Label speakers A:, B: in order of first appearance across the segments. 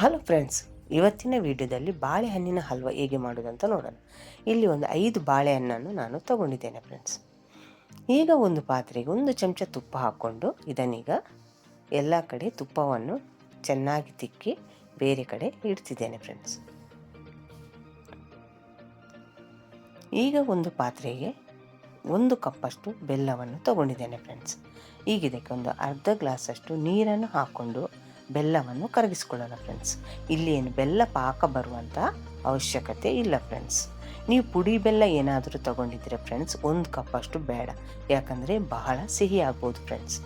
A: Hello friends, ಇವತ್ತಿನ ವಿಡಿಯೋದಲ್ಲಿ ಬಾಳೆಹಣ್ಣಿನ ಹಲ್ವ ಹೇಗೆ ಮಾಡೋದಂತ ನೋಡೋಣ. ಇಲ್ಲಿ ಒಂದು 5 ಬಾಳೆಹಣ್ಣನ್ನು ನಾನು ತಗೊಂಡಿದ್ದೇನೆ ಫ್ರೆಂಡ್ಸ್. ಈಗ ಒಂದು ಪಾತ್ರೆಗೆ 1 ಚಮಚ ತುಪ್ಪ ಹಾಕ್ಕೊಂಡು ಇದನ್ನೀಗ ಎಲ್ಲ ಕಡೆ ತುಪ್ಪವನ್ನು ಚೆನ್ನಾಗಿ ತಿಕ್ಕಿ ಬೇರೆ ಕಡೆ ಇಡ್ತಿದ್ದೇನೆ ಫ್ರೆಂಡ್ಸ್. ಈಗ ಒಂದು ಪಾತ್ರೆಗೆ 1 ಕಪ್ಪಷ್ಟು ಬೆಲ್ಲವನ್ನು ತಗೊಂಡಿದ್ದೇನೆ ಫ್ರೆಂಡ್ಸ್. ಈಗ ಇದಕ್ಕೆ ಒಂದು ಅರ್ಧ ಗ್ಲಾಸಷ್ಟು ನೀರನ್ನು ಹಾಕ್ಕೊಂಡು ಬೆಲ್ಲವನ್ನು ಕರಗಿಸ್ಕೊಳ್ಳೋಣ ಫ್ರೆಂಡ್ಸ್. ಇಲ್ಲಿ ಏನು ಬೆಲ್ಲ ಪಾಕ ಬರುವಂಥ ಅವಶ್ಯಕತೆ ಇಲ್ಲ ಫ್ರೆಂಡ್ಸ್. ನೀವು ಪುಡಿ ಬೆಲ್ಲ ಏನಾದರೂ ತಗೊಂಡಿದ್ದೀರ ಫ್ರೆಂಡ್ಸ್, 1 ಕಪ್ಪಷ್ಟು ಬೇಡ, ಯಾಕಂದರೆ ಬಹಳ ಸಿಹಿ ಆಗ್ಬೋದು ಫ್ರೆಂಡ್ಸ್.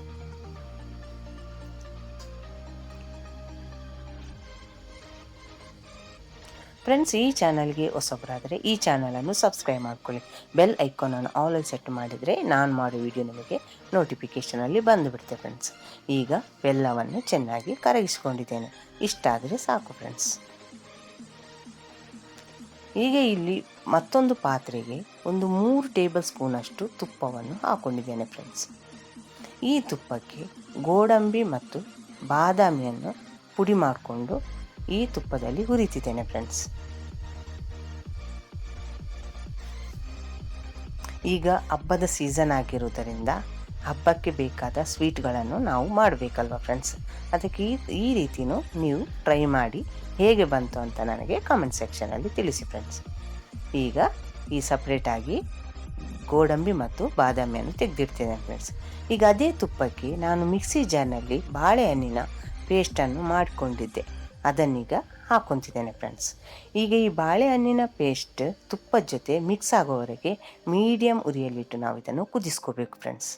A: ಫ್ರೆಂಡ್ಸ್, ಈ ಚಾನಲ್ಗೆ ಹೊಸಬರಾದರೆ ಈ ಚಾನಲನ್ನು ಸಬ್ಸ್ಕ್ರೈಬ್ ಮಾಡ್ಕೊಳ್ಳಿ. ಬೆಲ್ ಐಕಾನನ್ನು ಆಲಲ್ಲಿ ಸೆಟ್ ಮಾಡಿದರೆ ನಾನು ಮಾಡೋ ವಿಡಿಯೋ ನಿಮಗೆ ನೋಟಿಫಿಕೇಷನಲ್ಲಿ ಬಂದುಬಿಡುತ್ತೆ ಫ್ರೆಂಡ್ಸ್. ಈಗ ಬೆಲ್ಲವನ್ನು ಚೆನ್ನಾಗಿ ಕರಗಿಸ್ಕೊಂಡಿದ್ದೇನೆ, ಇಷ್ಟಾದರೆ ಸಾಕು ಫ್ರೆಂಡ್ಸ್. ಈಗ ಇಲ್ಲಿ ಮತ್ತೊಂದು ಪಾತ್ರೆಗೆ ಒಂದು 3 ಟೇಬಲ್ ಸ್ಪೂನಷ್ಟು ತುಪ್ಪವನ್ನು ಹಾಕ್ಕೊಂಡಿದ್ದೇನೆ ಫ್ರೆಂಡ್ಸ್. ಈ ತುಪ್ಪಕ್ಕೆ ಗೋಡಂಬಿ ಮತ್ತು ಬಾದಾಮಿಯನ್ನು ಪುಡಿ ಮಾಡಿಕೊಂಡು ಈ ತುಪ್ಪದಲ್ಲಿ ಹುರಿತಿದ್ದೇನೆ ಫ್ರೆಂಡ್ಸ್. ಈಗ ಹಬ್ಬದ ಸೀಸನ್ ಆಗಿರುವುದರಿಂದ ಹಬ್ಬಕ್ಕೆ ಬೇಕಾದ ಸ್ವೀಟ್ಗಳನ್ನು ನಾವು ಮಾಡಬೇಕಲ್ವ ಫ್ರೆಂಡ್ಸ್. ಅದಕ್ಕೆ ಈ ರೀತಿಯೂ ನೀವು ಟ್ರೈ ಮಾಡಿ ಹೇಗೆ ಬಂತು ಅಂತ ನನಗೆ ಕಮೆಂಟ್ ಸೆಕ್ಷನಲ್ಲಿ ತಿಳಿಸಿ ಫ್ರೆಂಡ್ಸ್. ಈಗ ಈ ಸಪ್ರೇಟಾಗಿ ಗೋಡಂಬಿ ಮತ್ತು ಬಾದಾಮಿಯನ್ನು ತೆಗೆದಿಡ್ತೇನೆ ಫ್ರೆಂಡ್ಸ್. ಈಗ ಅದೇ ತುಪ್ಪಕ್ಕೆ ನಾನು ಮಿಕ್ಸಿ ಜಾರ್ನಲ್ಲಿ ಬಾಳೆಹಣ್ಣಿನ ಪೇಸ್ಟನ್ನು ಮಾಡಿಕೊಂಡಿದ್ದೆ, ಅದನ್ನೀಗ ಹಾಕ್ಕೊತಿದ್ದೇನೆ ಫ್ರೆಂಡ್ಸ್. ಈಗ ಈ ಬಾಳೆಹಣ್ಣಿನ ಪೇಸ್ಟ್ ತುಪ್ಪದ ಜೊತೆ ಮಿಕ್ಸ್ ಆಗೋವರೆಗೆ ಮೀಡಿಯಮ್ ಉರಿಯಲ್ಲಿಟ್ಟು ನಾವು ಇದನ್ನು ಕುದಿಸ್ಕೋಬೇಕು ಫ್ರೆಂಡ್ಸ್.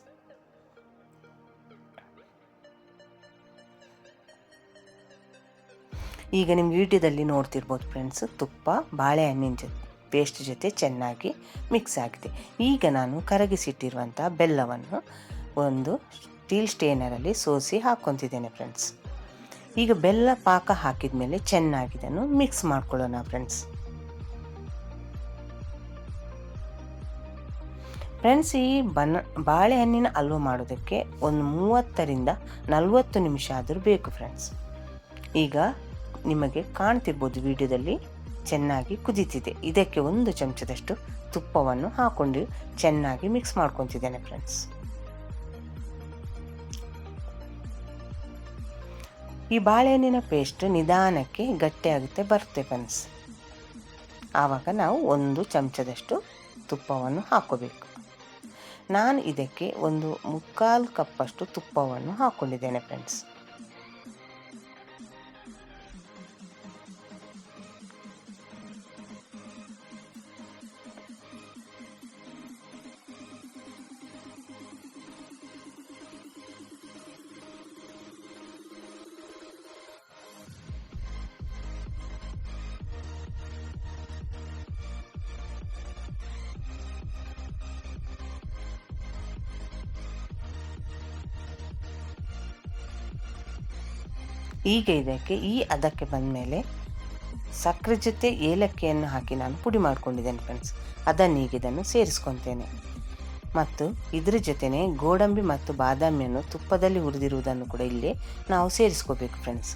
A: ಈಗ ನಿಮ್ಮ ವಿಡಿಯೋದಲ್ಲಿ ನೋಡ್ತಿರ್ಬೋದು ಫ್ರೆಂಡ್ಸ್, ತುಪ್ಪ ಬಾಳೆಹಣ್ಣಿನ ಪೇಸ್ಟ್ ಜೊತೆ ಚೆನ್ನಾಗಿ ಮಿಕ್ಸ್ ಆಗಿದೆ. ಈಗ ನಾನು ಕರಗಿಸಿಟ್ಟಿರುವಂಥ ಬೆಲ್ಲವನ್ನು ಒಂದು ಸ್ಟೀಲ್ ಸ್ಟೇನರಲ್ಲಿ ಸೋಸಿ ಹಾಕ್ಕೊತಿದ್ದೇನೆ ಫ್ರೆಂಡ್ಸ್. ಈಗ ಬೆಲ್ಲ ಪಾಕ ಹಾಕಿದ ಮೇಲೆ ಚೆನ್ನಾಗಿ ಇದನ್ನು ಮಿಕ್ಸ್ ಮಾಡ್ಕೊಳ್ಳೋಣ ಫ್ರೆಂಡ್ಸ್. ಈ ಬಾಳೆಹಣ್ಣಿನ ಹಲ್ವ ಮಾಡೋದಕ್ಕೆ ಒಂದು 30ರಿಂದ 40 ನಿಮಿಷ ಆದರೂ ಬೇಕು ಫ್ರೆಂಡ್ಸ್. ಈಗ ನಿಮಗೆ ಕಾಣ್ತಿರ್ಬೋದು ವಿಡಿಯೋದಲ್ಲಿ ಚೆನ್ನಾಗಿ ಕುದೀತಿದೆ. ಇದಕ್ಕೆ 1 ಚಮಚದಷ್ಟು ತುಪ್ಪವನ್ನು ಹಾಕ್ಕೊಂಡು ಚೆನ್ನಾಗಿ ಮಿಕ್ಸ್ ಮಾಡ್ಕೊತಿದ್ದೇನೆ ಫ್ರೆಂಡ್ಸ್. ಈ ಬಾಳೆಹಣ್ಣಿನ ಪೇಸ್ಟ್ ನಿಧಾನಕ್ಕೆ ಗಟ್ಟಿಯಾಗುತ್ತೆ ಬರುತ್ತೆ ಫ್ರೆಂಡ್ಸ್. ಆವಾಗ ನಾವು 1 ಚಮಚದಷ್ಟು ತುಪ್ಪವನ್ನು ಹಾಕೋಬೇಕು. ನಾನು ಇದಕ್ಕೆ ಒಂದು 3/4 ಕಪ್ಪಷ್ಟು ತುಪ್ಪವನ್ನು ಹಾಕ್ಕೊಂಡಿದ್ದೇನೆ ಫ್ರೆಂಡ್ಸ್. ಈಗ ಇದಕ್ಕೆ ಅದಕ್ಕೆ ಬಂದ ಮೇಲೆ ಸಕ್ಕರೆ ಜೊತೆ ಏಲಕ್ಕಿಯನ್ನು ಹಾಕಿ ನಾನು ಪುಡಿ ಮಾಡ್ಕೊಂಡಿದ್ದೇನೆ ಫ್ರೆಂಡ್ಸ್. ಅದನ್ನೀಗ ಇದನ್ನು ಸೇರಿಸ್ಕೊತೇನೆ ಮತ್ತು ಇದ್ರ ಜೊತೆನೇ ಗೋಡಂಬಿ ಮತ್ತು ಬಾದಾಮಿಯನ್ನು ತುಪ್ಪದಲ್ಲಿ ಹುರಿದಿರುವುದನ್ನು ಕೂಡ ಇಲ್ಲಿ ನಾವು ಸೇರಿಸ್ಕೋಬೇಕು ಫ್ರೆಂಡ್ಸ್.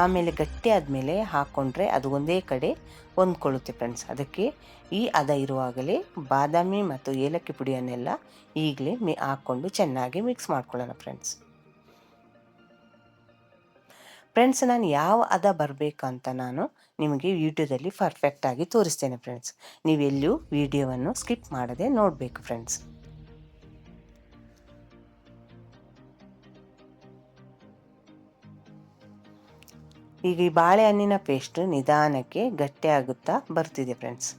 A: ಆಮೇಲೆ ಗಟ್ಟಿ ಆದಮೇಲೆ ಹಾಕ್ಕೊಂಡ್ರೆ ಅದು ಒಂದೇ ಕಡೆ ಹೊಂದ್ಕೊಳ್ಳುತ್ತೆ ಫ್ರೆಂಡ್ಸ್. ಅದಕ್ಕೆ ಅದ ಇರುವಾಗಲೇ ಬಾದಾಮಿ ಮತ್ತು ಏಲಕ್ಕಿ ಪುಡಿಯನ್ನೆಲ್ಲ ಈಗಲೇ ಹಾಕ್ಕೊಂಡು ಚೆನ್ನಾಗಿ ಮಿಕ್ಸ್ ಮಾಡ್ಕೊಳ್ಳೋಣ ಫ್ರೆಂಡ್ಸ್. ನಾನು ಯಾವ ಹದ ಬರಬೇಕಂತ ನಾನು ನಿಮಗೆ ವಿಡಿಯೋದಲ್ಲಿ ಪರ್ಫೆಕ್ಟಾಗಿ ತೋರಿಸ್ತೇನೆ ಫ್ರೆಂಡ್ಸ್. ನೀವೆಲ್ಲೂ ವಿಡಿಯೋವನ್ನು ಸ್ಕಿಪ್ ಮಾಡದೆ ನೋಡಬೇಕು ಫ್ರೆಂಡ್ಸ್. ಈಗ ಈ ಬಾಳೆಹಣ್ಣಿನ ಪೇಸ್ಟ್ ನಿಧಾನಕ್ಕೆ ಗಟ್ಟಿಯಾಗುತ್ತಾ ಬರ್ತಿದೆ ಫ್ರೆಂಡ್ಸ್.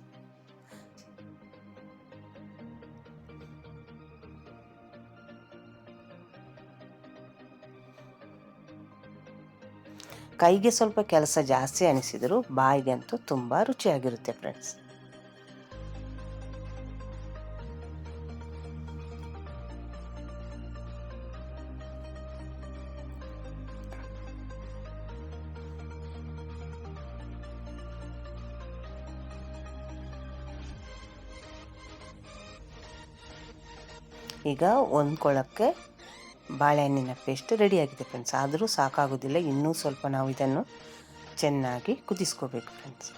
A: ಕೈಗೆ ಸ್ವಲ್ಪ ಕೆಲಸ ಜಾಸ್ತಿ ಅನಿಸಿದರೂ ಬಾಯಿಗೆ ಅಂತೂ ತುಂಬ ರುಚಿಯಾಗಿರುತ್ತೆ ಫ್ರೆಂಡ್ಸ್. ಈಗ ಹೊಂದ್ಕೊಳ್ಳೋಕ್ಕೆ ಬಾಳೆಹಣ್ಣಿನ ಪೇಸ್ಟ್ ರೆಡಿಯಾಗಿದೆ ಫ್ರೆಂಡ್ಸ್. ಆದರೂ ಸಾಕಾಗೋದಿಲ್ಲ, ಇನ್ನೂ ಸ್ವಲ್ಪ ನಾವು ಇದನ್ನು ಚೆನ್ನಾಗಿ ಕುದಿಸ್ಕೋಬೇಕು ಫ್ರೆಂಡ್ಸ್.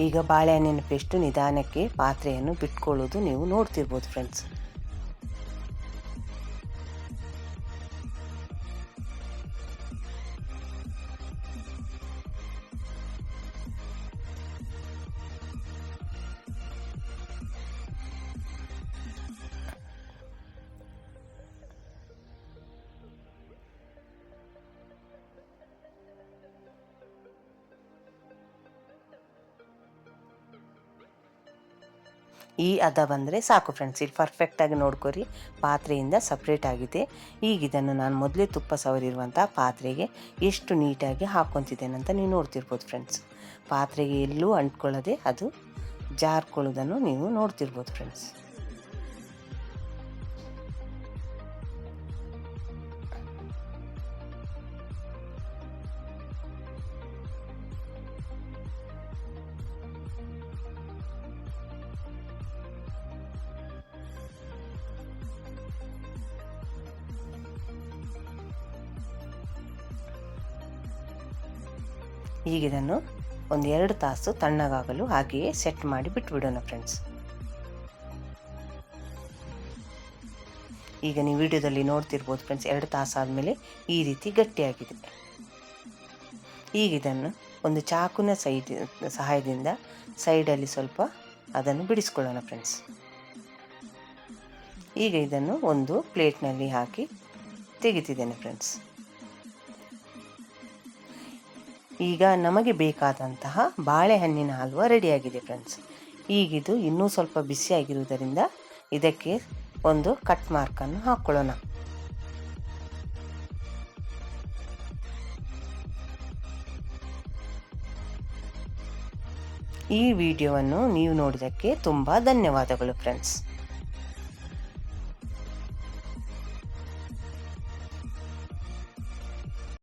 A: ಈಗ ಬಾಳೆಹಣ್ಣಿನ ಪೇಸ್ಟು ನಿಧಾನಕ್ಕೆ ಪಾತ್ರೆಯನ್ನು ಬಿಟ್ಕೊಳ್ಳೋದು ನೀವು ನೋಡ್ತಿರ್ಬೋದು ಫ್ರೆಂಡ್ಸ್. ಈ ಹದ ಬಂದರೆ ಸಾಕು ಫ್ರೆಂಡ್ಸ್. ಇಲ್ಲಿ ಪರ್ಫೆಕ್ಟಾಗಿ ನೋಡ್ಕೊರಿ, ಪಾತ್ರೆಯಿಂದ ಸಪ್ರೇಟ್ ಆಗಿದೆ. ಈಗ ಇದನ್ನು ನಾನು ಮೊದಲೇ ತುಪ್ಪ ಸವರಿರುವಂಥ ಪಾತ್ರೆಗೆ ಎಷ್ಟು ನೀಟಾಗಿ ಹಾಕ್ಕೊತಿದ್ದೇನೆ ಅಂತ ನೀವು ನೋಡ್ತಿರ್ಬೋದು ಫ್ರೆಂಡ್ಸ್. ಪಾತ್ರೆಗೆ ಎಲ್ಲೂ ಅಂಟ್ಕೊಳ್ಳದೆ ಅದು ಜಾರ್ಕೊಳ್ಳೋದನ್ನು ನೀವು ನೋಡ್ತಿರ್ಬೋದು ಫ್ರೆಂಡ್ಸ್. ಈಗ ಇದನ್ನು ಒಂದು 2 ತಾಸು ತಣ್ಣಗಾಗಲು ಹಾಗೆಯೇ ಸೆಟ್ ಮಾಡಿ ಬಿಟ್ಬಿಡೋಣ ಫ್ರೆಂಡ್ಸ್. ಈಗ ನೀವು ವಿಡಿಯೋದಲ್ಲಿ ನೋಡ್ತಿರ್ಬೋದು ಫ್ರೆಂಡ್ಸ್, 2 ತಾಸು ಆದಮೇಲೆ ಈ ರೀತಿ ಗಟ್ಟಿಯಾಗಿದೆ. ಈಗ ಇದನ್ನು ಒಂದು ಚಾಕುವಿನ ಸಹಾಯದಿಂದ ಸೈಡಲ್ಲಿ ಸ್ವಲ್ಪ ಅದನ್ನು ಬಿಡಿಸ್ಕೊಳ್ಳೋಣ ಫ್ರೆಂಡ್ಸ್. ಈಗ ಇದನ್ನು ಒಂದು ಪ್ಲೇಟ್ನಲ್ಲಿ ಹಾಕಿ ತೆಗಿತಿದ್ದೇನೆ ಫ್ರೆಂಡ್ಸ್. ಈಗ ನಮಗೆ ಬೇಕಾದಂತಹ ಬಾಳೆಹಣ್ಣಿನ ಹಲ್ವ ರೆಡಿಯಾಗಿದೆ ಫ್ರೆಂಡ್ಸ್. ಈಗಿದು ಇನ್ನೂ ಸ್ವಲ್ಪ ಬಿಸಿಯಾಗಿರುವುದರಿಂದ ಇದಕ್ಕೆ ಒಂದು ಕಟ್ ಮಾರ್ಕನ್ನು ಹಾಕ್ಕೊಳ್ಳೋಣ. ಈ ವಿಡಿಯೋವನ್ನು ನೀವು ನೋಡಿದ್ದಕ್ಕೆ ತುಂಬ ಧನ್ಯವಾದಗಳು ಫ್ರೆಂಡ್ಸ್.